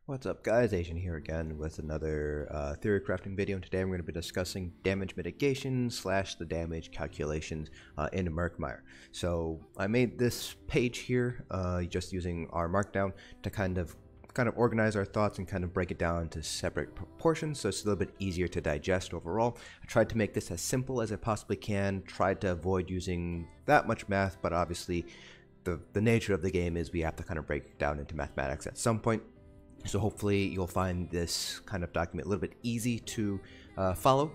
What's up guys, Asian here again with another theory crafting video, and today I'm going to be discussing damage mitigation slash the damage calculations in Murkmire. So I made this page here just using our markdown to kind of organize our thoughts and kind of break it down into separate portions, so it's a little bit easier to digest overall. I tried to make this as simple as I possibly can, tried to avoid using that much math, but obviously the nature of the game is we have to kind of break it down into mathematics at some point. So hopefully you'll find this kind of document a little bit easy to follow.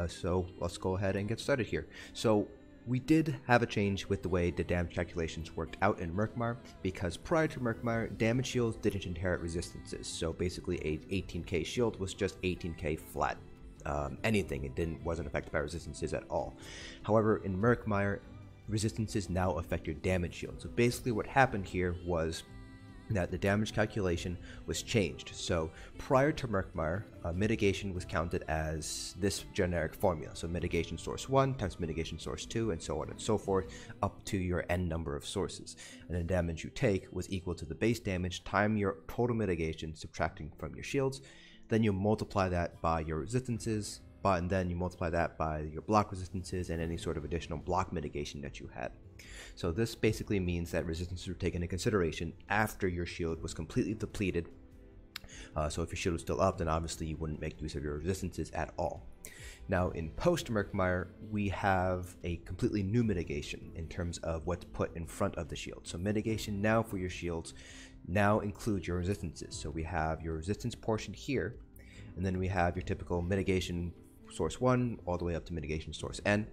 So let's go ahead and get started here. So we did have a change with the way the damage calculations worked out in Murkmire, because prior to Murkmire, damage shields didn't inherit resistances. So basically a 18k shield was just 18k flat. Anything, it wasn't affected by resistances at all. However, in Murkmire, resistances now affect your damage shield. So basically what happened here was that the damage calculation was changed. So prior to Murkmire, mitigation was counted as this generic formula. So mitigation source 1 times mitigation source 2 and so on and so forth up to your n number of sources. And the damage you take was equal to the base damage times your total mitigation subtracting from your shields. Then you multiply that by your resistances, and then you multiply that by your block resistances and any sort of additional block mitigation that you had. So this basically means that resistances were taken into consideration after your shield was completely depleted. So if your shield was still up, then obviously you wouldn't make use of your resistances at all. Now in post-Murkmire, we have a completely new mitigation in terms of what's put in front of the shield. So mitigation now for your shields now includes your resistances. So we have your resistance portion here, and then we have your typical mitigation source 1 all the way up to mitigation source n.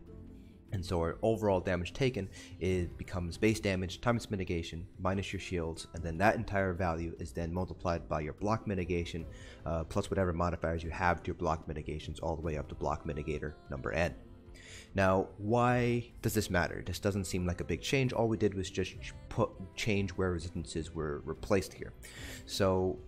And so our overall damage taken becomes base damage times mitigation minus your shields, and then that entire value is then multiplied by your block mitigation plus whatever modifiers you have to your block mitigations all the way up to block mitigator number n. Now, why does this matter? This doesn't seem like a big change. All we did was just change where resistances were replaced here. So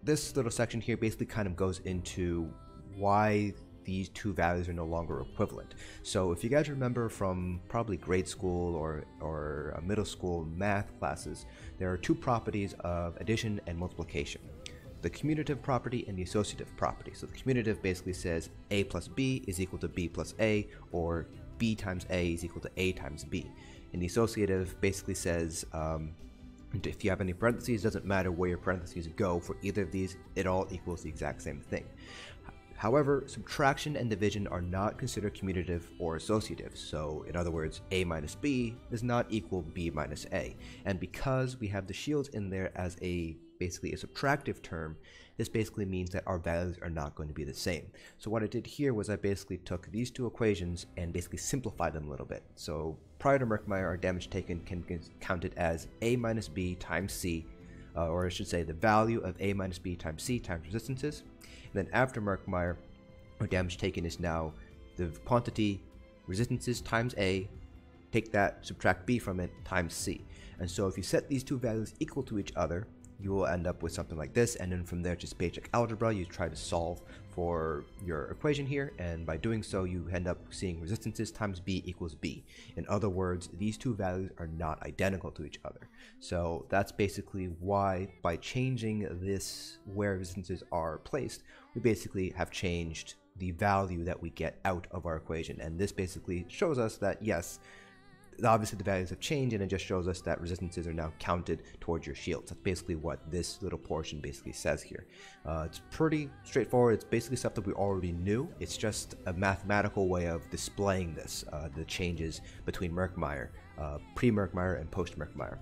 this little section here basically kind of goes into why these two values are no longer equivalent. So if you guys remember from probably grade school or middle school math classes, there are two properties of addition and multiplication: the commutative property and the associative property. So the commutative basically says a plus b is equal to b plus a, or b times a is equal to a times b. And the associative basically says if you have any parentheses, it doesn't matter where your parentheses go for either of these, it all equals the exact same thing. However, subtraction and division are not considered commutative or associative. So in other words, a minus b does not equal b minus a. And because we have the shields in there as basically a subtractive term, this basically means that our values are not going to be the same. So what I did here was I basically took these two equations and basically simplified them a little bit. So prior to Murkmire, our damage taken can be counted as a minus b times c, or I should say the value of a minus b times c times resistances. And then after Murkmire, our damage taken is now the quantity resistances times a, take that, subtract b from it, times c. And so if you set these two values equal to each other, you will end up with something like this, and then from there, just basic algebra, you try to solve for your equation here, and by doing so, you end up seeing resistances times b equals b. In other words, these two values are not identical to each other. So that's basically why, by changing this where resistances are placed, we basically have changed the value that we get out of our equation. And this basically shows us that yes, obviously the values have changed, and it just shows us that resistances are now counted towards your shields. That's basically what this little portion basically says here. It's pretty straightforward. It's basically stuff that we already knew. It's just a mathematical way of displaying this, the changes between Murkmire, pre-Murkmire and post-Murkmire.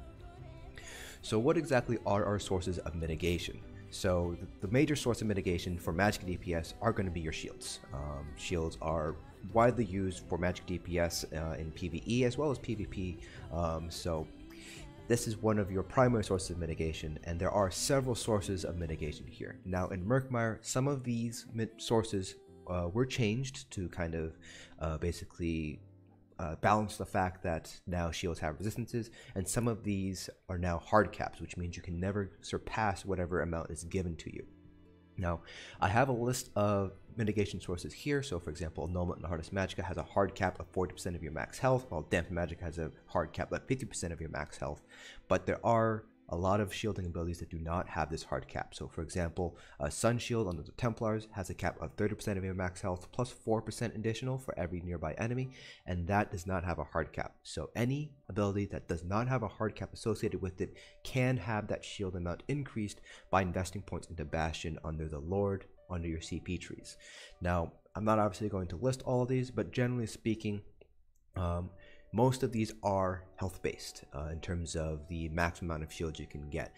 So what exactly are our sources of mitigation? So the major source of mitigation for magic DPS are going to be your shields. Shields are widely used for magic DPS in PvE as well as PvP. So this is one of your primary sources of mitigation, and there are several sources of mitigation here. Now in Murkmire, some of these sources were changed to kind of basically balance the fact that now shields have resistances, and some of these are now hard caps, which means you can never surpass whatever amount is given to you. Now, I have a list of mitigation sources here. So for example, Annulment and Hardest Magicka has a hard cap of 40% of your max health, while Dampen Magicka has a hard cap of 50% of your max health. But there are a lot of shielding abilities that do not have this hard cap. So for example, Sun Shield under the Templars has a cap of 30% of your max health plus 4% additional for every nearby enemy, and that does not have a hard cap. So any ability that does not have a hard cap associated with it can have that shield amount increased by investing points into Bastion under the Lord, under your CP trees. Now, I'm not obviously going to list all of these, but generally speaking, most of these are health based in terms of the maximum amount of shields you can get.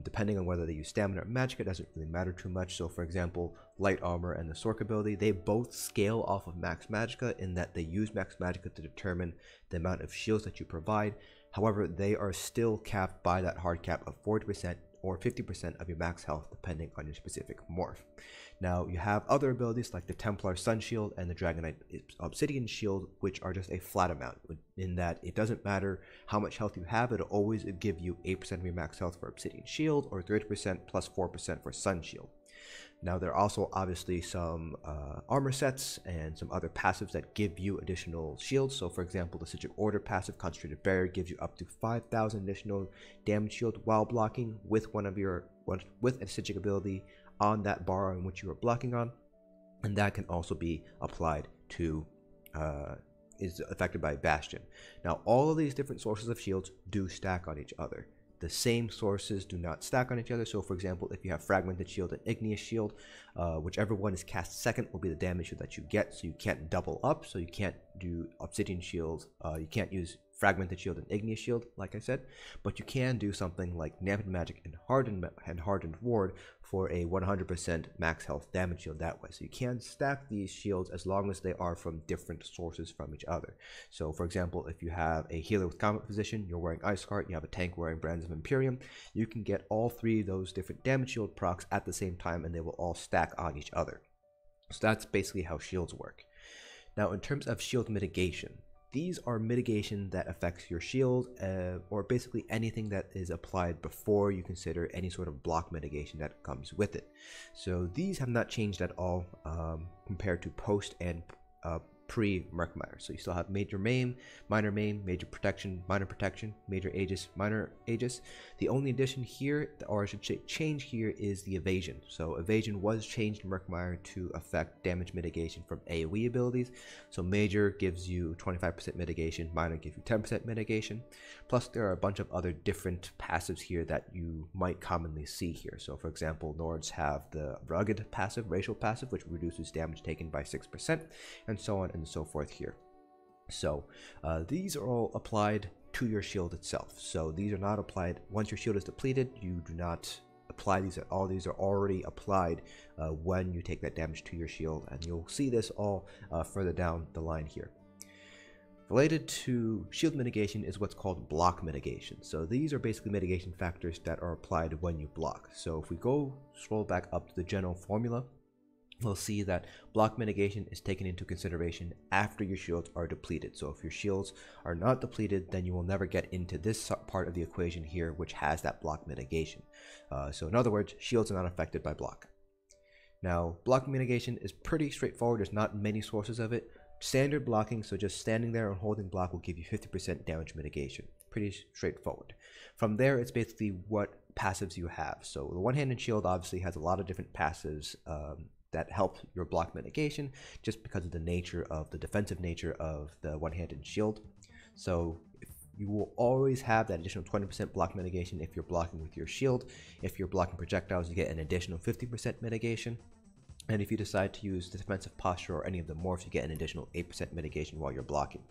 Depending on whether they use stamina or magic, it doesn't really matter too much. So for example, light armor and the Sork ability, they both scale off of max magicka in that they use max magicka to determine the amount of shields that you provide. However, they are still capped by that hard cap of 40% or 50% of your max health depending on your specific morph. Now you have other abilities like the Templar Sun Shield and the Dragonite Obsidian Shield, which are just a flat amount, in that it doesn't matter how much health you have, it'll always give you 8% of your max health for Obsidian Shield or 30% plus 4% for Sun Shield. Now there are also obviously some armor sets and some other passives that give you additional shields. So for example, the Sigil Order passive, Concentrated Barrier, gives you up to 5,000 additional damage shield while blocking with with a Sigil ability on that bar in which you are blocking on, and that can also be applied to is affected by Bastion. Now all of these different sources of shields do stack on each other. The same sources do not stack on each other. So for example, if you have Fragmented Shield and Igneous Shield, whichever one is cast second will be the damage that you get. So you can't double up, so you can't do Obsidian Shield, you can't use Fragmented Shield and Igneous Shield, like I said, but you can do something like Dampened Magic and Hardened Ward for a 100% max health damage shield that way. So you can stack these shields as long as they are from different sources from each other. So for example, if you have a healer with combat position, you're wearing Ice Cart, you have a tank wearing Brands of Imperium, you can get all three of those different damage shield procs at the same time and they will all stack on each other. So that's basically how shields work. Now in terms of shield mitigation, these are mitigation that affects your shield, or basically anything that is applied before you consider any sort of block mitigation that comes with it. So these have not changed at all compared to post and pre-Murkmire. So you still have Major Maim, Minor Maim, Major Protection, Minor Protection, Major Aegis, Minor Aegis. The only addition here, or I should say change here, is the Evasion. So Evasion was changed in Murkmire to affect damage mitigation from AoE abilities. So Major gives you 25% mitigation, Minor gives you 10% mitigation. Plus there are a bunch of other different passives here that you might commonly see here. So for example, Nords have the Rugged passive, Racial passive, which reduces damage taken by 6%, and so on and so forth here. So these are all applied to your shield itself. So these are not applied once your shield is depleted. You do not apply these at all. These are already applied when you take that damage to your shield, and you'll see this all further down the line here. Related to shield mitigation is what's called block mitigation. So these are basically mitigation factors that are applied when you block. So if we scroll back up to the general formula, we'll see that block mitigation is taken into consideration after your shields are depleted. So if your shields are not depleted, then you will never get into this part of the equation here, which has that block mitigation. So in other words, shields are not affected by block. Now, block mitigation is pretty straightforward. There's not many sources of it. Standard blocking, so just standing there and holding block, will give you 50% damage mitigation. Pretty straightforward. From there, it's basically what passives you have. So the one-handed shield obviously has a lot of different passives that help your block mitigation, just because of the nature of the defensive nature of the one-handed shield. So you will always have that additional 20% block mitigation if you're blocking with your shield. If you're blocking projectiles, you get an additional 50% mitigation. And if you decide to use the defensive posture or any of the morphs, you get an additional 8% mitigation while you're blocking.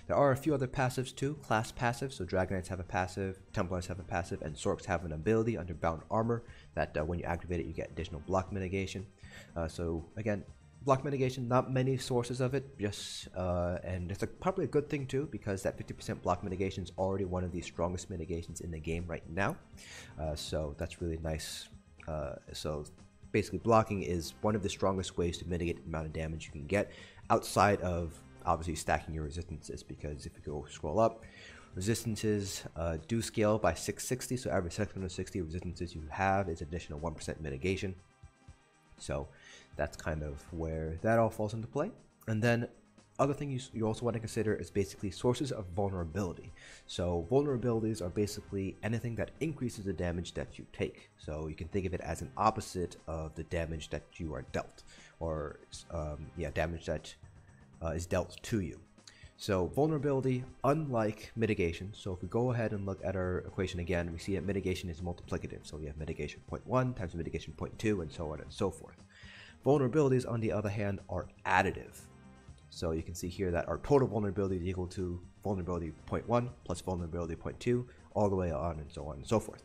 There are a few other passives too, class passives. So Dragonites have a passive, Templars have a passive, and Sorks have an ability under Bound Armor that when you activate it, you get additional block mitigation. So again, block mitigation, not many sources of it, and it's probably a good thing too, because that 50% block mitigation is already one of the strongest mitigations in the game right now. So that's really nice. So basically, blocking is one of the strongest ways to mitigate the amount of damage you can get, outside of obviously stacking your resistances, because if you scroll up, resistances do scale by 660, so every 660 resistances you have is additional 1% mitigation. So that's kind of where that all falls into play. And then other thing you also want to consider is basically sources of vulnerability. So vulnerabilities are basically anything that increases the damage that you take. So you can think of it as an opposite of the damage that you are dealt, or damage that is dealt to you. So vulnerability, unlike mitigation, so if we go ahead and look at our equation again, we see that mitigation is multiplicative. So we have mitigation 0.1 times mitigation 0.2 and so on and so forth. Vulnerabilities, on the other hand, are additive. So you can see here that our total vulnerability is equal to vulnerability 0.1 plus vulnerability 0.2, all the way on and so forth.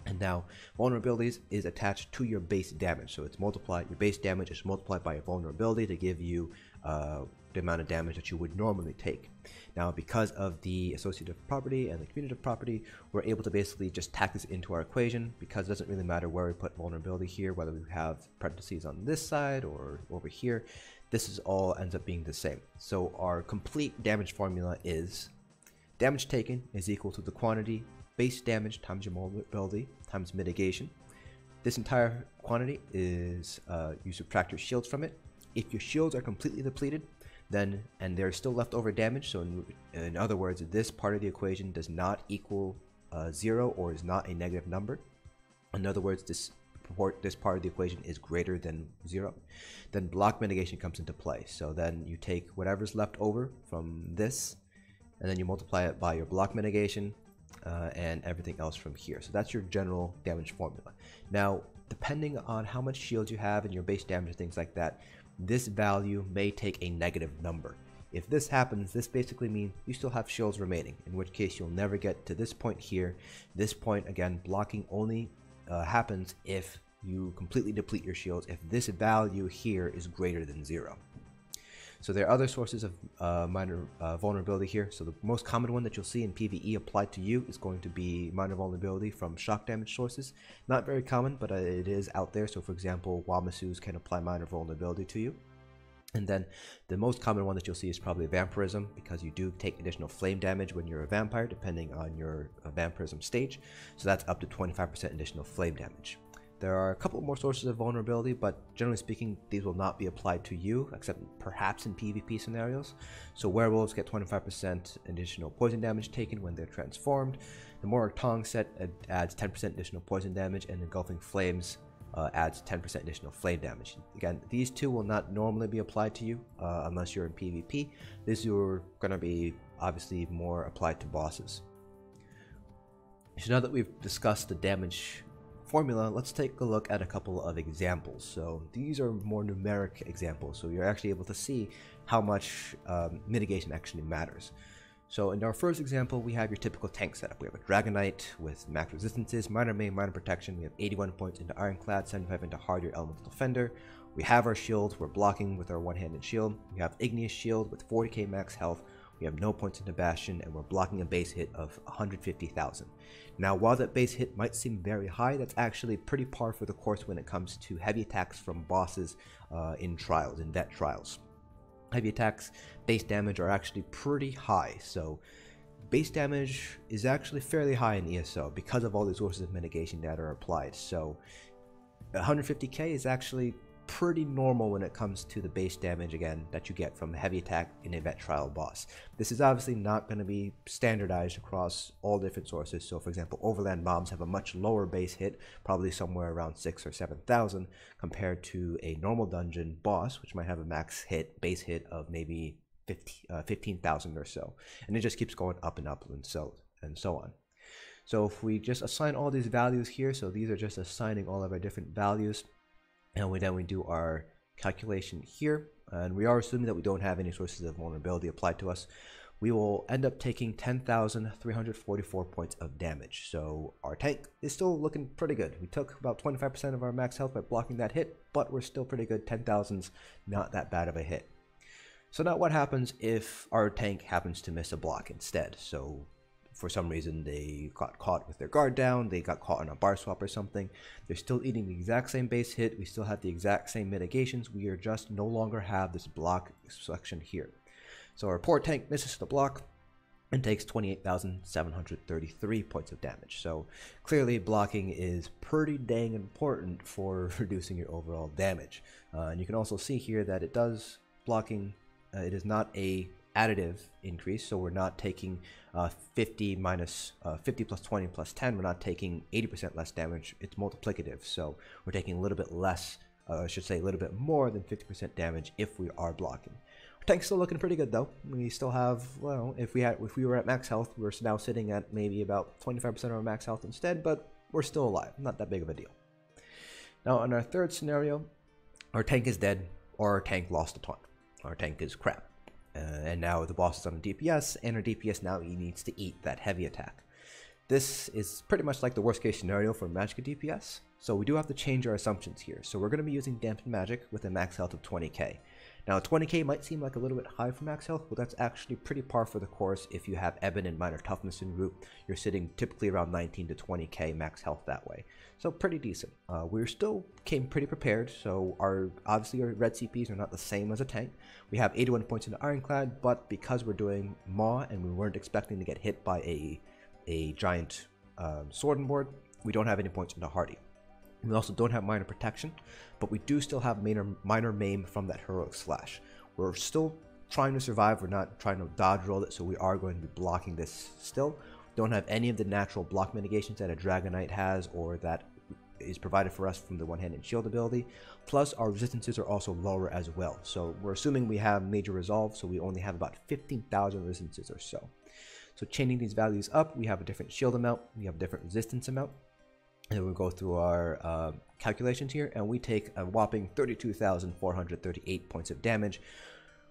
And now vulnerabilities is attached to your base damage. So it's multiplied, your base damage is multiplied by your vulnerability to give you the amount of damage that you would normally take. Now, because of the associative property and the commutative property, we're able to basically just tack this into our equation, because it doesn't really matter where we put vulnerability here, whether we have parentheses on this side or over here. This is all ends up being the same. So our complete damage formula is damage taken is equal to the quantity base damage times your vulnerability times mitigation. This entire quantity is you subtract your shields from it. If your shields are completely depleted, then and there's still leftover damage, so in other words, this part of the equation does not equal 0 or is not a negative number. In other words, this part of the equation is greater than 0, then block mitigation comes into play. So then you take whatever's left over from this, and then you multiply it by your block mitigation and everything else from here. So that's your general damage formula. Now, depending on how much shields you have and your base damage and things like that, this value may take a negative number. If this happens, this basically means you still have shields remaining, in which case you'll never get to this point here. This point, again, blocking only happens if you completely deplete your shields, if this value here is greater than 0. So there are other sources of minor vulnerability here. So the most common one that you'll see in PvE applied to you is going to be minor vulnerability from shock damage sources. Not very common, but it is out there. So for example, Wamasus can apply minor vulnerability to you. And then the most common one that you'll see is probably vampirism, because you do take additional flame damage when you're a vampire, depending on your vampirism stage. So that's up to 25% additional flame damage. There are a couple more sources of vulnerability, but generally speaking, these will not be applied to you, except perhaps in PvP scenarios. So werewolves get 25% additional poison damage taken when they're transformed. The Morag Tong set adds 10% additional poison damage, and Engulfing Flames adds 10% additional flame damage. Again, these two will not normally be applied to you unless you're in PvP. These are going to be obviously more applied to bosses. So now that we've discussed the damage formula, let's take a look at a couple of examples. So these are more numeric examples, so you're actually able to see how much mitigation actually matters. So in our first example, we have your typical tank setup. We have a Dragon Knight with max resistances, minor maim, minor protection. We have 81 points into Ironclad, 75 into Hardier Elemental Defender. We have our shields. We're blocking with our one-handed shield. We have Igneous Shield with 40k max health. We have no points into Bastion, and we're blocking a base hit of 150,000. Now, while that base hit might seem very high, that's actually pretty par for the course when it comes to heavy attacks from bosses in trials, in vet trials. Heavy attacks, base damage are actually pretty high, so base damage is actually fairly high in ESO because of all the sources of mitigation that are applied. So 150k is actually pretty normal when it comes to the base damage, again, that you get from a heavy attack in a vet trial boss. This is obviously not going to be standardized across all different sources. So for example, overland mobs have a much lower base hit, probably somewhere around 6,000 or 7,000, compared to a normal dungeon boss, which might have a max hit, base hit of maybe 15,000 or so. And it just keeps going up and up and so on. So if we just assign all these values here, so these are just assigning all of our different values, and then we do our calculation here, and we are assuming that we don't have any sources of vulnerability applied to us. We will end up taking 10,344 points of damage. So our tank is still looking pretty good. We took about 25% of our max health by blocking that hit, but we're still pretty good. 10,000's not that bad of a hit. So now what happens if our tank happens to miss a block instead? So for some reason they got caught with their guard down, they got caught on a bar swap or something. They're still eating the exact same base hit, we still have the exact same mitigations, we are just no longer have this block section here. So our poor tank misses the block and takes 28,733 points of damage. So clearly blocking is pretty dang important for reducing your overall damage. And you can also see here that blocking it is not a additive increase, so we're not taking 50 plus 20 plus 10. We're not taking 80% less damage. It's multiplicative, so we're taking a little bit less, I should say a little bit more than 50% damage if we are blocking. Our tank's still looking pretty good though. We still have, well, if we were at max health, we're now sitting at maybe about 25% of our max health instead, but we're still alive. Not that big of a deal. Now in our third scenario, our tank is dead or our tank lost a ton. Our tank is crap. And now the boss is on a DPS, and our DPS now he needs to eat that heavy attack. This is pretty much like the worst case scenario for Magicka DPS, so we do have to change our assumptions here. So we're going to be using Dampened Magic with a max health of 20k. Now 20k might seem like a little bit high for max health, but that's actually pretty par for the course. If you have Ebon and Minor Toughness in route, you're sitting typically around 19 to 20k max health that way. So pretty decent. We still came pretty prepared, so obviously our red CPs are not the same as a tank. We have 81 points in the Ironclad, but because we're doing Maw and we weren't expecting to get hit by a giant sword and board, we don't have any points in the Hardy. We also don't have minor protection, but we do still have minor maim from that heroic slash. We're still trying to survive. We're not trying to dodge roll it, so we are going to be blocking this still. Don't have any of the natural block mitigations that a Dragon Knight has or that is provided for us from the one-handed shield ability. Plus our resistances are also lower as well. So we're assuming we have major resolve, so we only have about 15,000 resistances or so. So changing these values up, we have a different shield amount, we have a different resistance amount. And we'll go through our calculations here, and we take a whopping 32,438 points of damage.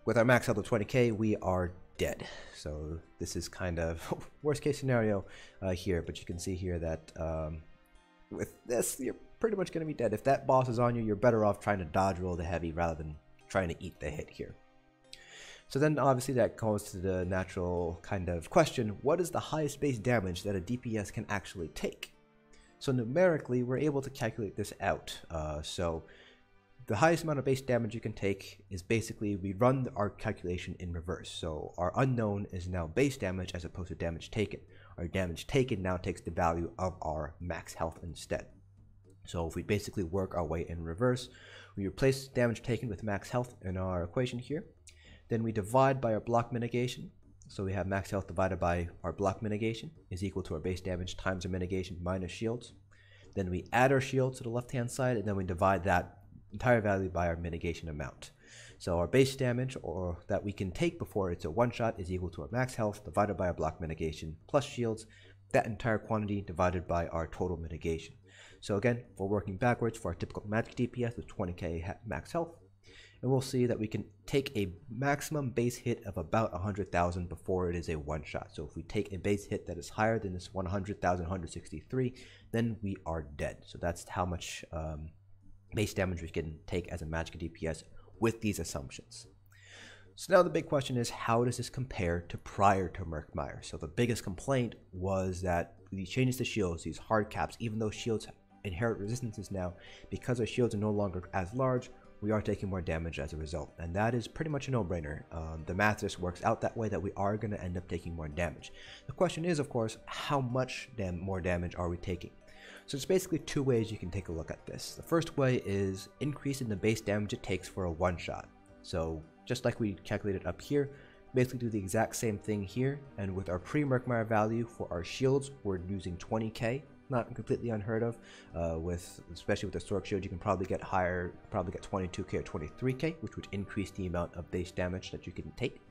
With our max health of 20k, we are dead. So this is kind of worst case scenario here, but you can see here that with this, you're pretty much going to be dead. If that boss is on you, you're better off trying to dodge roll the heavy rather than trying to eat the hit here. So then obviously that goes to the natural kind of question, what is the highest base damage that a DPS can actually take? So numerically, we're able to calculate this out. So the highest amount of base damage you can take is basically, we run our calculation in reverse. So our unknown is now base damage as opposed to damage taken. Our damage taken now takes the value of our max health instead. So if we basically work our way in reverse, we replace damage taken with max health in our equation here. Then we divide by our block mitigation. So we have max health divided by our block mitigation is equal to our base damage times our mitigation minus shields. Then we add our shields to the left hand side, and then we divide that entire value by our mitigation amount. So our base damage, or that we can take before it's a one shot, is equal to our max health divided by our block mitigation plus shields, that entire quantity divided by our total mitigation. So again, we're working backwards for our typical magic DPS with 20k max health. And we'll see that we can take a maximum base hit of about 100,000 before it is a one-shot. So if we take a base hit that is higher than this 100,163, then we are dead. So that's how much base damage we can take as a Magicka DPS with these assumptions. So now the big question is, how does this compare to prior to Murkmire? So the biggest complaint was that these changes to shields, these hard caps, even though shields inherit resistances now, because our shields are no longer as large, we are taking more damage as a result, and that is pretty much a no-brainer. The math just works out that way, that we are going to end up taking more damage. The question is, of course, how much more damage are we taking? So there's basically two ways you can take a look at this. The first way is increasing the base damage it takes for a one-shot. So just like we calculated up here, basically do the exact same thing here, and with our pre-Murkmire value for our shields, we're using 20k. Not completely unheard of. Especially with the Stork Shield, you can probably get higher, probably get 22k or 23k, which would increase the amount of base damage that you can take.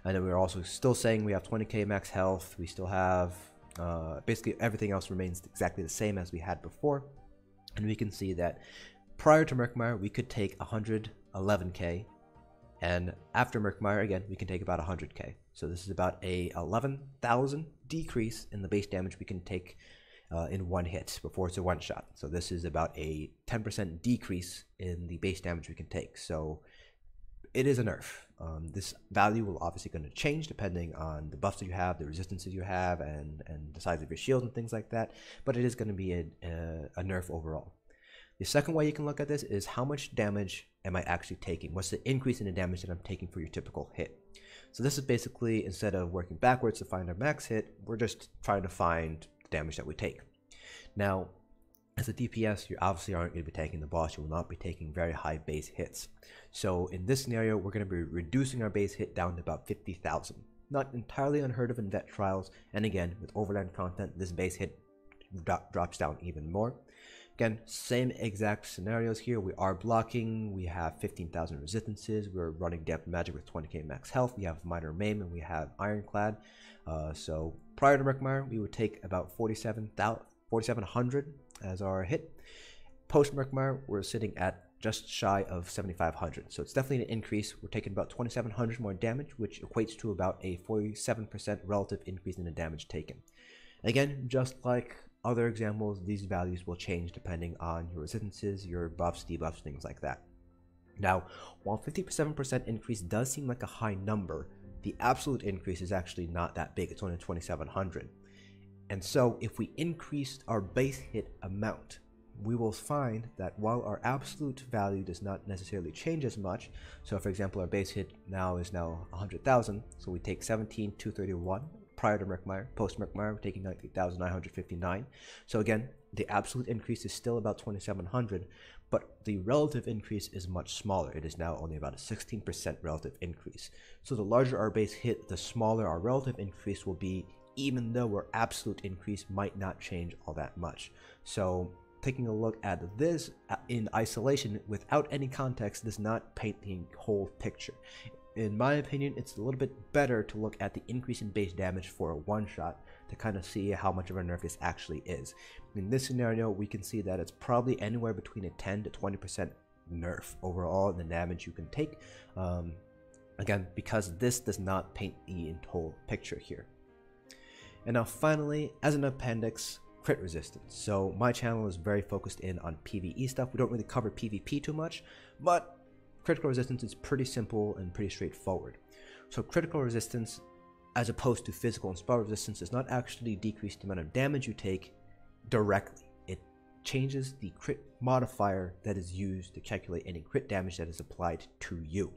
And then we're also still saying we have 20k max health. We still have basically everything else remains exactly the same as we had before. And we can see that prior to Murkmire, we could take 111k, and after Murkmire, again, we can take about 100k. So this is about a 11,000 decrease in the base damage we can take in one hit before it's a one shot. So this is about a 10% decrease in the base damage we can take. So it is a nerf. This value will obviously going to change depending on the buffs that you have, the resistances you have, and the size of your shield and things like that. But it is going to be a nerf overall. The second way you can look at this is how much damage am I actually taking? What's the increase in the damage that I'm taking for your typical hit? So this is basically, instead of working backwards to find our max hit, we're just trying to find the damage that we take. Now, as a DPS, you obviously aren't going to be tanking the boss. You will not be taking very high base hits. So in this scenario, we're going to be reducing our base hit down to about 50,000. Not entirely unheard of in vet trials, and again, with overland content, this base hit drops down even more. Again, same exact scenarios here. We are blocking, we have 15,000 resistances, we're running depth magic with 20k max health, we have minor Maim, and we have ironclad. So prior to Murkmire, we would take about 4,700 as our hit. Post Murkmire, we're sitting at just shy of 7,500. So it's definitely an increase. We're taking about 2,700 more damage, which equates to about a 47% relative increase in the damage taken. Again, just like other examples, these values will change depending on your resistances, your buffs, debuffs, things like that. Now, while 57% increase does seem like a high number, the absolute increase is actually not that big. It's only 2,700. And so if we increased our base hit amount, we will find that while our absolute value does not necessarily change as much, so for example, our base hit is now 100,000, so we take 17,231 prior to Murkmire. Post Murkmire, we're taking 19,959. So again, the absolute increase is still about 2,700, but the relative increase is much smaller. It is now only about a 16% relative increase. So the larger our base hit, the smaller our relative increase will be, even though our absolute increase might not change all that much. So taking a look at this in isolation without any context does not paint the whole picture. In my opinion, it's a little bit better to look at the increase in base damage for a one-shot to kind of see how much of a nerf this actually is. In this scenario, we can see that it's probably anywhere between a 10 to 20% nerf overall in the damage you can take. Again, because this does not paint the whole picture here. And now finally, as an appendix, crit resistance. So my channel is very focused in on PvE stuff. We don't really cover PvP too much, but critical resistance is pretty simple and pretty straightforward. So critical resistance, as opposed to physical and spell resistance, does not actually decrease the amount of damage you take directly. It changes the crit modifier that is used to calculate any crit damage that is applied to you.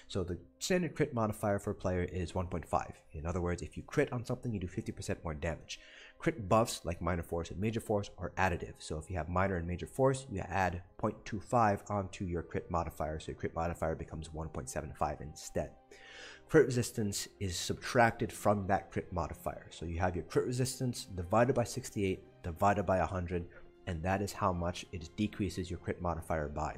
So the standard crit modifier for a player is 1.5. In other words, if you crit on something, you do 50% more damage. Crit buffs like minor force and major force are additive. So if you have minor and major force, you add 0.25 onto your crit modifier, so your crit modifier becomes 1.75 instead. Crit resistance is subtracted from that crit modifier. So you have your crit resistance divided by 68 divided by 100, and that is how much it decreases your crit modifier by.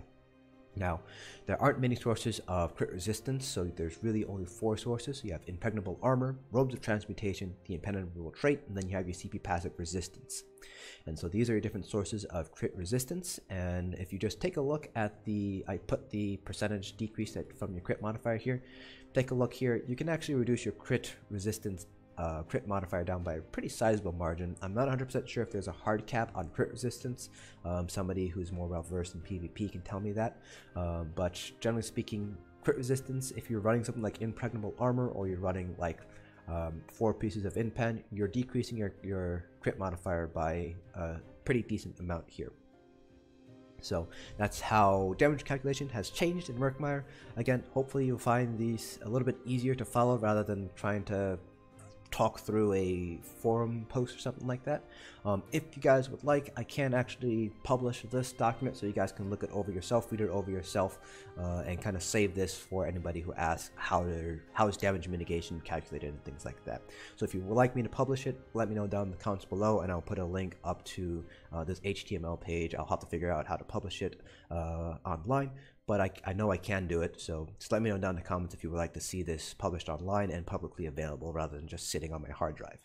Now, there aren't many sources of crit resistance, so there's really only 4 sources. So you have Impregnable Armor, Robes of Transmutation, the Impenetrable Trait, and then you have your CP Passive Resistance. And so these are your different sources of crit resistance, and if you just take a look at I put the percentage decrease from your crit modifier here. Take a look here, you can actually reduce your crit resistance crit modifier down by a pretty sizable margin. I'm not 100% sure if there's a hard cap on crit resistance. Somebody who's more well versed in PvP can tell me that. But generally speaking, crit resistance, if you're running something like Impregnable Armor or you're running like 4 pieces of Impen, you're decreasing your crit modifier by a pretty decent amount here. So that's how damage calculation has changed in Murkmire. Again, hopefully you'll find these a little bit easier to follow rather than trying to talk through a forum post or something like that. If you guys would like, I can actually publish this document so you guys can look it over yourself, read it over yourself, and kind of save this for anybody who asks how is damage mitigation calculated and things like that. So if you would like me to publish it, let me know down in the comments below, and I'll put a link up to this HTML page. I'll have to figure out how to publish it online, but I know I can do it, so just let me know down in the comments if you would like to see this published online and publicly available rather than just sitting on my hard drive.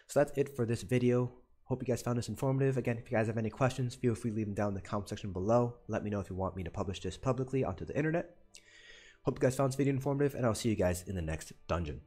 So that's it for this video. Hope you guys found this informative. Again, if you guys have any questions, feel free to leave them down in the comment section below. Let me know if you want me to publish this publicly onto the internet. Hope you guys found this video informative, and I'll see you guys in the next dungeon.